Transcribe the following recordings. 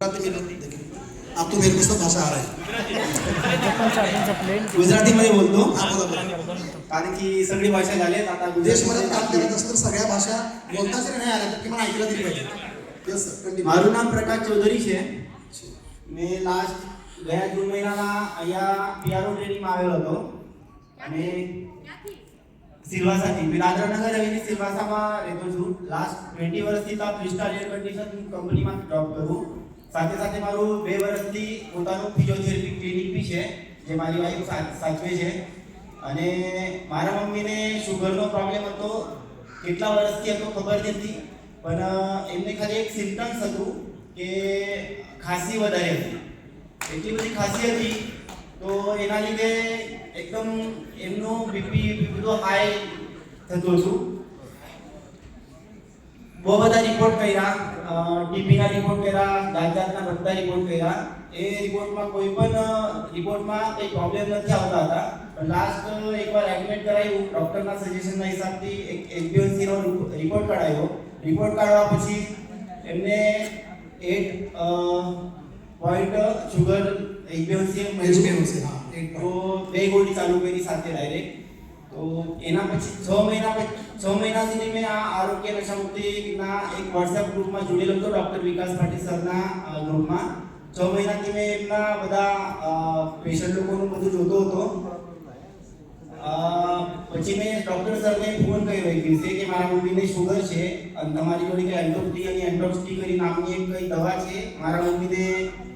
आप तो मेरे को सब भाषा आ रहा है गुजरातीमध्ये बोलतो कारण की सगळी भाषा झालेत आता देशमध्ये काम करत असतं सगळ्या भाषा बोलता जरी नाही आल्या तर किमान ऐकलं तरी पाहिजे. Yes sir continue. મારું નામ પ્રકાશ ચૌધરી છે. મેં લાસ્ટ ગયા જૂન મહિનામાં અહીંયા પીઆરઓ ટ્રેનિંગમાં આવેલો હતો અને સિલવાસાથી બિરાદરનગર આવીને સિલવાસામાં રહેતો છું. લાસ્ટ 20 વર્ષથી તો થ્રી સ્ટાર એર કન્ડિશન કંપનીમાં જોબ કરું. સાથે સાથે મારું 2 વર્ષથી પોતાનું ફિઝિયોથેરાપી ક્લિનિક બી છે જે મારી વાઈફ સાચવે છે. અને મારા મમ્મીને શુગરનો પ્રોબ્લેમ હતો. કેટલા વર્ષથી હતો ખબર નથી, પણ એમને ખાલી એક સિમ્પટમ્સ હતું કે ખાંસી વધારે હતી. એટલી બધી ખાંસી હતી તો એના લીધે એકદમ એમનું બીપી બધું હાઈ થતું હતું. બહુ બધા રિપોર્ટ કર્યા, ટીબીના રિપોર્ટ કર્યા, જાતના બધા રિપોર્ટ કર્યા. એ રિપોર્ટમાં કોઈ પણ રિપોર્ટમાં કંઈ પ્રોબ્લેમ નથી આવતા હતા. પણ લાસ્ટ એકવાર એડમિટ કરાવ્યું, ડૉક્ટરના સજેશનના હિસાબથી એક HbA1cનો રિપોર્ટ કઢાવ્યો. રિપોર્ટ કાઢવા પછી એમને 8 પોઈન્ટ શુગર HbA1c મળ્યું. તો 2 ગોળી ચાલુ કરી સાથે ડાયરેક્ટ. તો એના પછી 6 મહિના સુધી મેં આ આરોગ્ય નશામુક્તિના એક વોટ્સએપ ગ્રુપમાં જોડેલો હતો, ડૉક્ટર વિકાસ પાટીલ સરના ગ્રુપમાં. 6 મહિનાથી મેં એમના બધા પેશન્ટ લોકોનું બધું જોતો હતો. પછી મેં ડૉક્ટર સરને ફોન કર્યો એક દિવસે કે મારા મમ્મીને શુગર છે અને તમારી જોડે કે એન્ટોક્સી અને એન્ટોક્સી નામની એક કઈ દવા છે, મારા મમ્મીને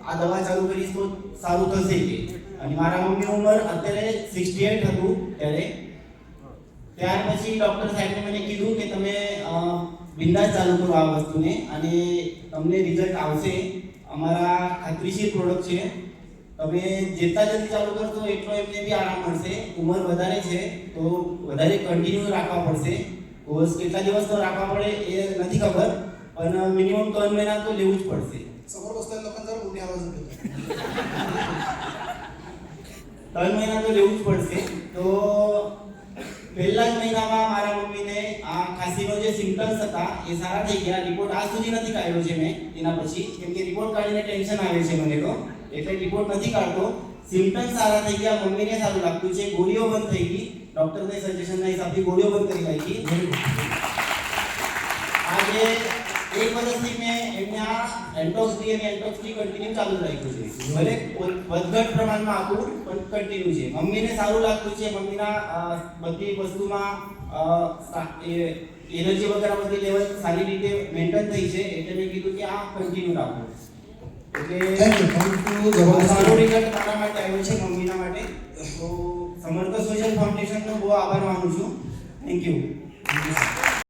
આ દવા ચાલુ કરીશ તો સારું થશે કે. અને મારા મમ્મીની ઉંમર અત્યારે 68 હતું ત્યારે. ત્યાર પછી ડૉક્ટર સાહેબે મને કીધું કે તમે બિંદાસ ચાલુ કરો આ વસ્તુને અને તમને રિઝલ્ટ આવશે. અમારા ખાતરીશીર પ્રોડક્ટ છે. તમે જેટલા જલ્દી ચાલુ કરશો એટલો એમને બી આરામ મળશે. ઉંમર વધારે છે તો વધારે કન્ટિન્યુ રાખવા પડશે. કોર્સ કેટલા દિવસ તો રાખવા પડે એ નથી ખબર, પણ મિનિમમ 3 મહિના તો લેવું જ પડશે. समोर बसलेल्या लोकांचा मोठी आवाज येतो 3 મહિના તો લેવું જ પડશે. તો પહેલા જ મહિનામાં મારા મમ્મીને આ ખાંસીનો જે સિમ્પટમ્સ હતા એ સારા થઈ ગયા. રિપોર્ટ આજ સુધી નથી કાઢ્યો છે મેં એના પછી, કેમ કે રિપોર્ટ કાઢીને ટેન્શન આવે છે મને તો, એટલે રિપોર્ટ નથી કાઢતો. સિમ્પટમ્સ સારા થઈ ગયા, મમ્મીને સારું લાગતું છે. ગોળીઓ બંધ થઈ ગઈ, ડૉક્ટરને સજેશનના હિસાબથી ગોળીઓ બંધ કરી નાખી. આજે 1 વર્ષથી મેં એમને આ એન્ટોક્સી અને એન્ટોક્સી કન્ટિન્યુ ચાલુ રાખ્યું છે. ભલે વધઘટ પ્રમાણમાં આપું પણ કન્ટિન્યુ છે. મમ્મીને સારું લાગતું છે. મમ્મીના બધી વસ્તુમાં એનર્જી વગેરે બધી લેવલ સારી રીતે મેન્ટેન થઈ છે. એટલે મેં કીધું કે આ કન્ટિન્યુ રાખો. એટલે સારો રિઝલ્ટ મારા માટે આવ્યો છે, મમ્મીના માટે. તો સમર્થ સોશિયલ ફાઉન્ડેશનનો બહુ આભાર માનું છું. Thank you.